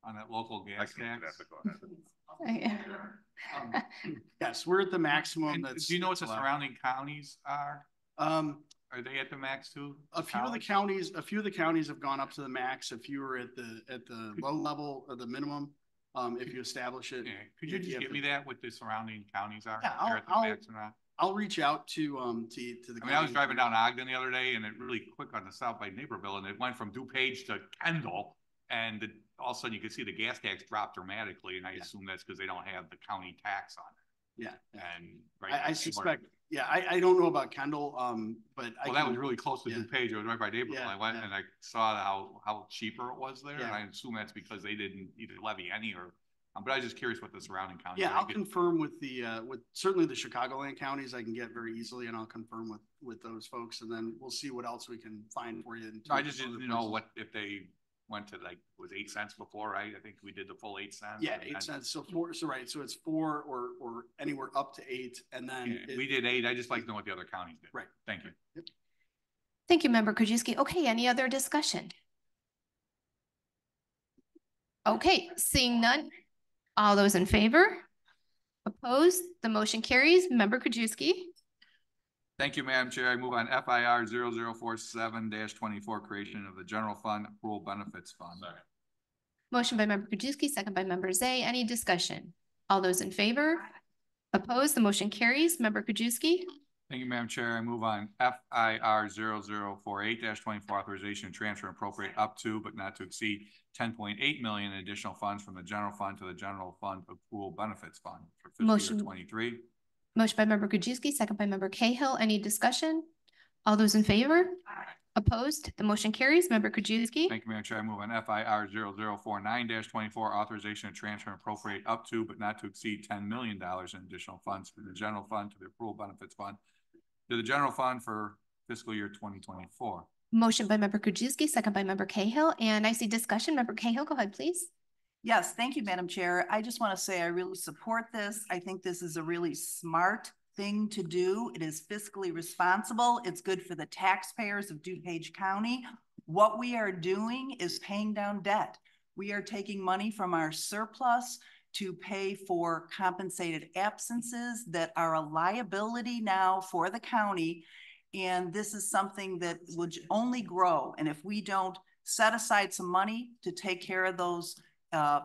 on that local gas tax. Yes, we're at the maximum. Do you know what the surrounding counties are? Are they at the max too? A few of the counties have gone up to the max. A few are at the low level or the minimum. If you establish it. Yeah. Could you just give me that what the surrounding counties are? Yeah, I'll reach out to the. I was driving down Ogden the other day, and it really quick on the South by Naperville, and it went from DuPage to Kendall, and all of a sudden you could see the gas tax drop dramatically, and I assume that's because they don't have the county tax on it. Yeah. And I suspect Yeah, I don't know about Kendall, but Well, that was really close to DuPage. It was right by Naperville. Yeah, I went and I saw how cheaper it was there, and Yeah. I assume that's because they didn't either levy any or. But I was just curious what the surrounding counties. Yeah, I'll confirm with with certainly the Chicagoland counties I can get very easily, and I'll confirm with those folks, and then we'll see what else we can find for you. I just didn't know what if they went to like was 8 cents before, right? I think we did the full 8 cents. Yeah, 8 cents. So right. So it's 4 or anywhere up to 8, and then we did 8. I just like to know what the other counties did. Right. Thank you. Yep. Thank you, Member Krajewski. Okay, any other discussion? Okay, seeing none. All those in favor? Opposed? The motion carries. Member Krajewski. Thank you, Madam Chair. I move on FIR 0047-24, creation of the General Fund Accrual Benefits Fund. Sorry. Motion by Member Krajewski, second by Member Zay. Any discussion? All those in favor? Opposed? The motion carries. Member Krajewski. Thank you, Madam Chair. I move on FIR 0048-24, authorization to transfer and appropriate up to, but not to exceed 10.8 million in additional funds from the general fund to the General Fund Accrual Benefits Fund for fiscal year 23. Motion by Member Krajewski, second by Member Cahill. Any discussion? All those in favor? Opposed? The motion carries. Member Krajewski. Thank you, Madam Chair. I move on FIR 0049-24, authorization to transfer and appropriate up to, but not to exceed $10 million in additional funds from the general fund to the Accrual Benefits Fund to the general fund for fiscal year 2024. Motion by Member Krajewski, second by Member Cahill. And I see discussion. Member Cahill, go ahead, please. Yes, thank you, Madam Chair. I just want to say I really support this. I think this is a really smart thing to do. It is fiscally responsible. It's good for the taxpayers of DuPage County. What we are doing is paying down debt. We are taking money from our surplus to pay for compensated absences that are a liability now for the county. And this is something that would only grow. And if we don't set aside some money to take care of those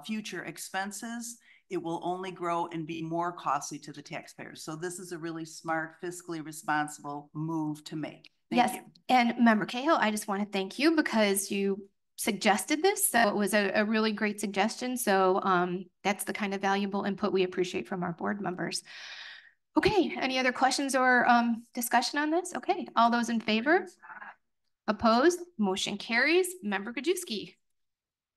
future expenses, it will only grow and be more costly to the taxpayers. So this is a really smart, fiscally responsible move to make. Thank you. And Member Cahill, I just want to thank you because you suggested this. So it was a really great suggestion. So that's the kind of valuable input we appreciate from our board members. Okay, any other questions or discussion on this? Okay, all those in favor? Opposed? Motion carries. Member Krajewski.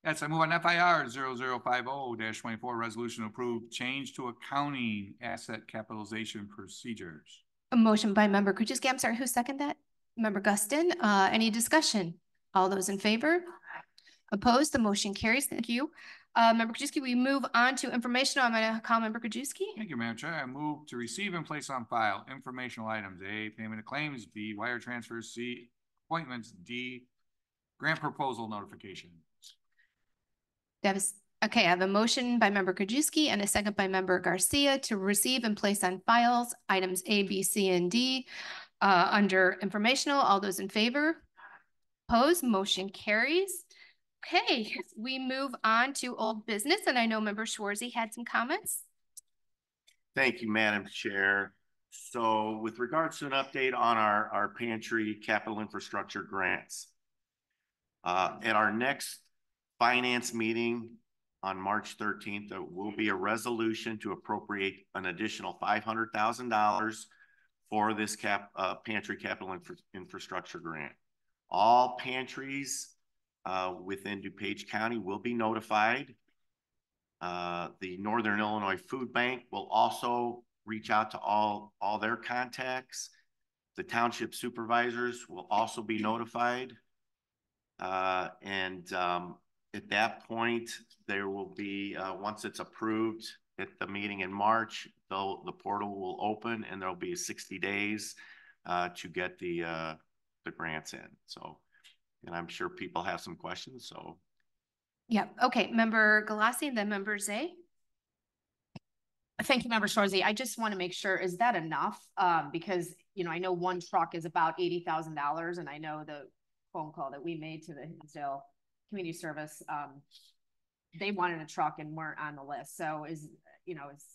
Yes, I move on FIR 0050-24, resolution to approve change to accounting asset capitalization procedures. A motion by Member Krajewski. I'm sorry, who seconded that? Member Gustin. Any discussion? All those in favor? Opposed? The motion carries. Thank you. Member Krajewski, we move on to informational. I'm going to call Member Krajewski. Thank you, Madam Chair. I move to receive and place on file informational items. A, payment of claims. B, wire transfers. C, appointments. D, grant proposal notification. Okay, I have a motion by Member Krajewski and a second by Member Garcia to receive and place on files items A, B, C, and D under informational. All those in favor? Opposed? Motion carries. Okay, we move on to old business, and I know Member Schwarzy had some comments. Thank you, Madam Chair. So with regards to an update on our pantry capital infrastructure grants, at our next finance meeting on March 13th, there will be a resolution to appropriate an additional $500,000 for this pantry capital infrastructure grant. All pantries within DuPage County will be notified. The Northern Illinois Food Bank will also reach out to all their contacts. The township supervisors will also be notified. At that point, there will be, once it's approved at the meeting in March, the portal will open and there'll be 60 days to get the grants in. So, and I'm sure people have some questions, so. Yeah, okay, Member Galassi and then Member Zay. Thank you, Member Schwarzy. I just want to make sure, is that enough? Because, you know, I know one truck is about $80,000, and I know the phone call that we made to the Hinsdale Community Service, they wanted a truck and weren't on the list. So is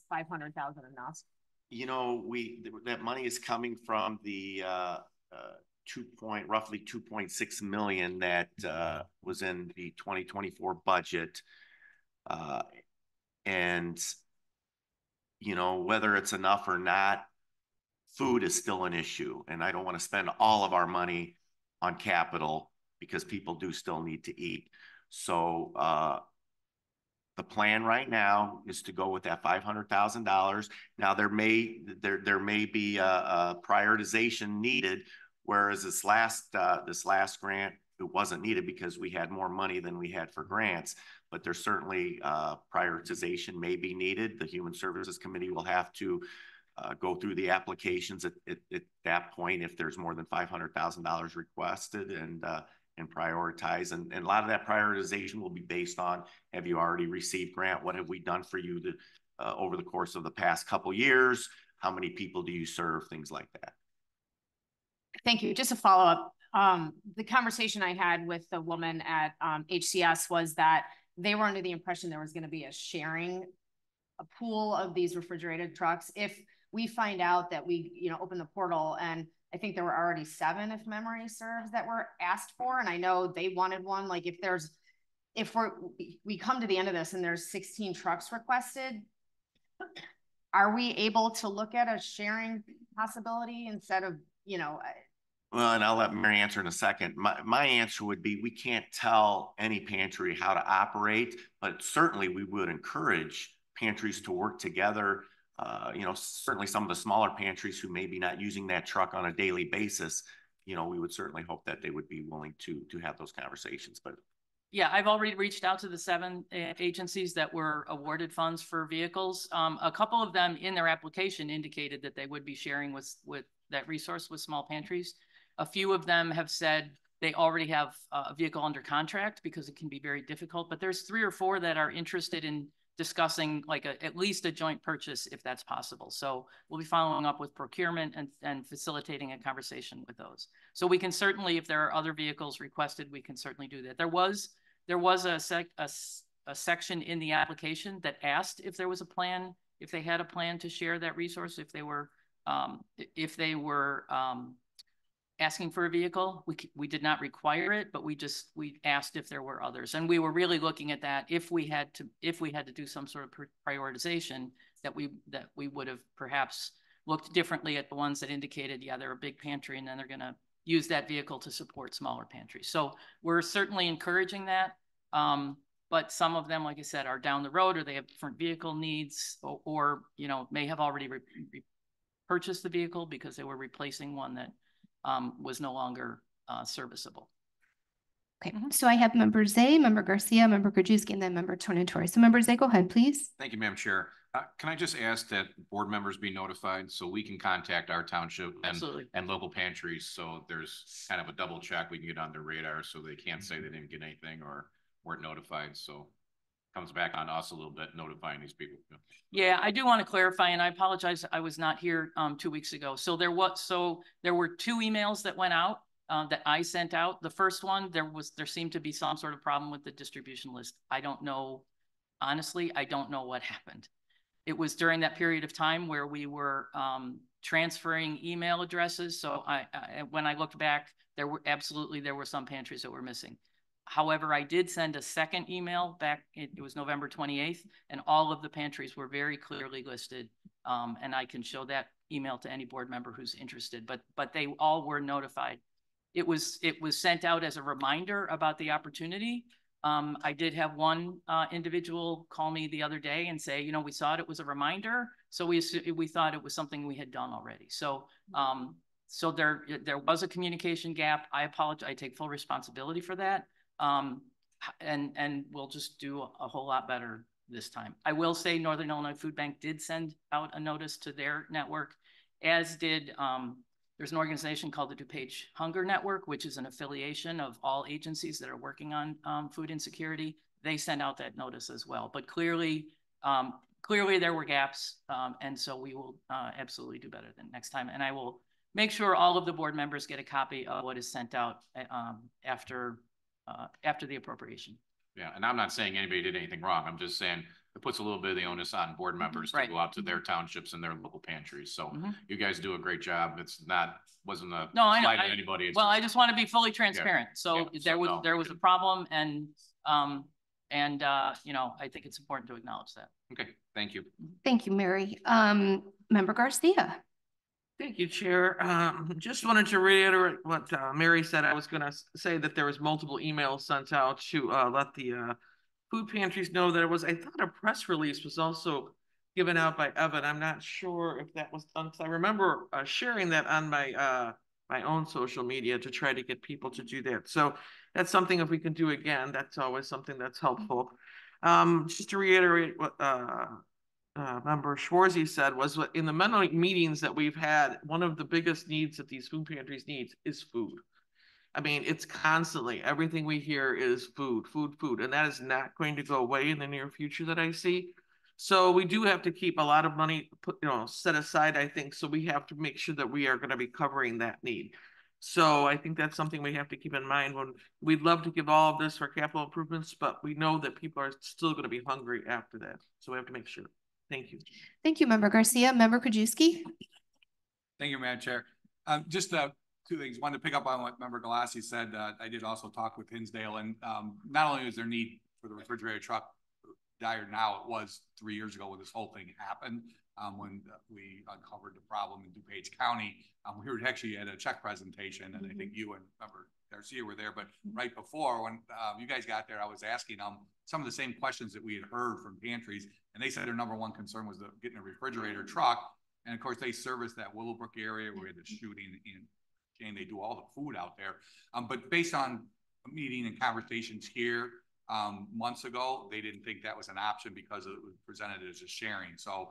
500,000 enough? You know, that money is coming from the roughly 2.6 million that was in the 2024 budget. And, you know, whether it's enough or not, food is still an issue. And I don't want to spend all of our money on capital because people do still need to eat. So the plan right now is to go with that $500,000. Now there may be a prioritization needed, whereas this last grant, it wasn't needed because we had more money than we had for grants. But there's certainly prioritization may be needed. The Human Services Committee will have to go through the applications at that point if there's more than $500,000 requested and prioritize. And a lot of that prioritization will be based on, have you already received grant? What have we done for you over the course of the past couple years? How many people do you serve? Things like that. Thank you. Just a follow up. The conversation I had with the woman at HCS was that they were under the impression there was going to be a pool of these refrigerated trucks. If we find out that we, open the portal, and I think there were already 7, if memory serves, that were asked for. And I know they wanted one. Like if we come to the end of this and there's 16 trucks requested, are we able to look at a sharing possibility instead of, Well, and I'll let Mary answer in a second. My answer would be, we can't tell any pantry how to operate, but certainly we would encourage pantries to work together. Certainly some of the smaller pantries who may be not using that truck on a daily basis, we would certainly hope that they would be willing to have those conversations. But yeah, I've already reached out to the 7 agencies that were awarded funds for vehicles. A couple of them in their application indicated that they would be sharing with that resource with small pantries. A few of them have said they already have a vehicle under contract because it can be very difficult, but there's 3 or 4 that are interested in discussing like at least a joint purchase if that's possible. So we'll be following up with procurement and facilitating a conversation with those. So we can certainly, if there are other vehicles requested, we can certainly do that. There was a section in the application that asked if there was a plan, if they had a plan to share that resource, if they were asking for a vehicle. We did not require it, but we asked if there were others. And we were really looking at that if we had to do some sort of prioritization, that we would have perhaps looked differently at the ones that indicated, yeah, they're a big pantry and then they're going to use that vehicle to support smaller pantries. So we're certainly encouraging that. But some of them, like I said, are down the road, or they have different vehicle needs, or may have already purchased the vehicle because they were replacing one that was no longer serviceable. Okay, so I have Member Zay, Member Garcia, Member Krajewski, and then Member Tornatore. So Member Zay, go ahead, please. Thank you, Madam Chair. Can I just ask that board members be notified so we can contact our township and local pantries, so there's kind of a double check, we can get on their radar so they can't say they didn't get anything or weren't notified. So comes back on us a little bit, notifying these people. Yeah, I do want to clarify, and I apologize, I was not here 2 weeks ago. So there were 2 emails that went out that I sent out. The first one, there seemed to be some sort of problem with the distribution list. I don't know, honestly, I don't know what happened. It was during that period of time where we were transferring email addresses. So when I looked back, there were some pantries that were missing. However, I did send a second email back, it was November 28th, and all of the pantries were very clearly listed. And I can show that email to any board member who's interested, but they all were notified. It was sent out as a reminder about the opportunity. I did have one individual call me the other day and say, we saw it was a reminder. So we thought it was something we had done already. So so there was a communication gap. I apologize, I take full responsibility for that. And we'll just do a whole lot better this time. I will say Northern Illinois Food Bank did send out a notice to their network, as did, there's an organization called the DuPage Hunger Network, which is an affiliation of all agencies that are working on food insecurity. They sent out that notice as well. But clearly there were gaps, and so we will absolutely do better than next time. And I will make sure all of the board members get a copy of what is sent out after the appropriation. Yeah, and I'm not saying anybody did anything wrong. I'm just saying it puts a little bit of the onus on board members to go out to their townships and their local pantries. So you guys do a great job. Wasn't a slight at anybody. I just want to be fully transparent. Yeah. So there was a problem, and I think it's important to acknowledge that. Okay, thank you. Thank you, Mary. Member Garcia. Thank you, Chair. Just wanted to reiterate what Mary said. I was going to say that there was multiple emails sent out to let the food pantries know that it was, I thought a press release was also given out by Evan. I'm not sure if that was done, because I remember sharing that on my my own social media to try to get people to do that. So that's something, if we can do again, that's always something that's helpful. Just to reiterate what Member Schwarzy said was, in the many meetings that we've had, one of the biggest needs that these food pantries need is food. I mean, it's constantly, everything we hear is food, food, food, and that is not going to go away in the near future that I see. So we do have to keep a lot of money set aside, I think, so we have to make sure that we are going to be covering that need. So I think that's something we have to keep in mind when we'd love to give all of this for capital improvements, but we know that people are still going to be hungry after that. So we have to make sure. Thank you. Thank you, Member Garcia. Member Krajewski. Thank you, Madam Chair. Just two things. One, to pick up on what Member Galassi said, I did also talk with Hinsdale, and not only is there need for the refrigerator truck dire now, it was 3 years ago when this whole thing happened, when we uncovered the problem in DuPage County. We were actually at a check presentation, and I think you and Member Garcia were there, but right before, when you guys got there, I was asking them some of the same questions that we had heard from pantries, and they said their number one concern was getting a refrigerator truck. And of course, they service that Willowbrook area where the shooting in, and they do all the food out there. But based on a meeting and conversations here months ago, they didn't think that was an option because it was presented as a sharing. So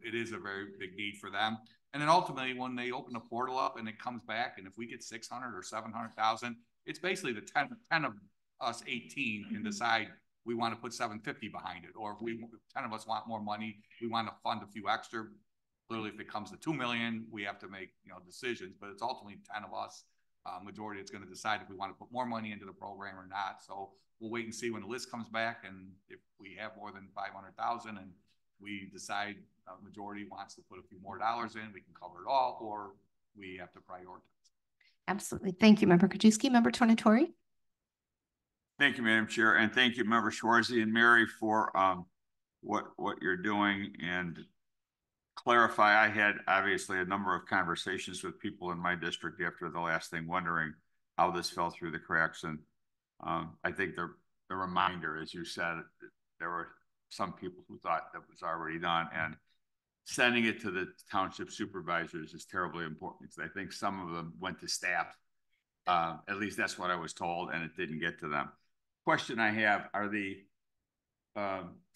it is a very big need for them. And then ultimately, when they open the portal up and it comes back, and if we get 600 or 700,000, it's basically the 10 of us 18 can decide we want to put 750 behind it, or if 10 of us want more money, we want to fund a few extra. Clearly, if it comes to 2 million, we have to make decisions, but it's ultimately 10 of us, majority, it's going to decide if we want to put more money into the program or not. So we'll wait and see when the list comes back, and if we have more than 500,000 and we decide a majority wants to put a few more dollars in, we can cover it all, or we have to prioritize. Absolutely. Thank you, Member Krajewski. Member Tornatori. Thank you, Madam Chair, and thank you, Member Schwarzy and Mary, for what you're doing. And clarify, I had obviously a number of conversations with people in my district after the last thing, wondering how this fell through the cracks. And I think the reminder, as you said, there were some people who thought that was already done, and sending it to the township supervisors is terribly important, because I think some of them went to staff. At least that's what I was told, and it didn't get to them. Question I have, are the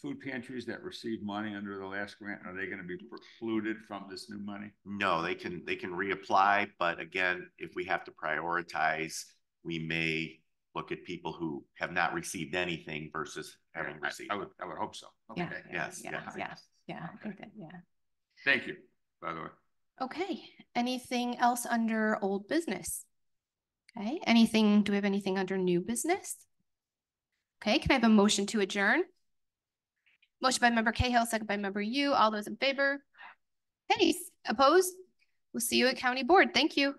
food pantries that receive money under the last grant, are they going to be precluded from this new money? No, they can reapply, but again, if we have to prioritize, we may look at people who have not received anything versus having received. I would hope so. Okay. Yes. Yeah. I think that, yeah. Thank you, by the way. Okay. Anything else under old business? Okay. Do we have anything under new business? Okay. Can I have a motion to adjourn? Motion by Member Cahill, second by Member Yu. All those in favor? Hey, opposed? We'll see you at County Board. Thank you.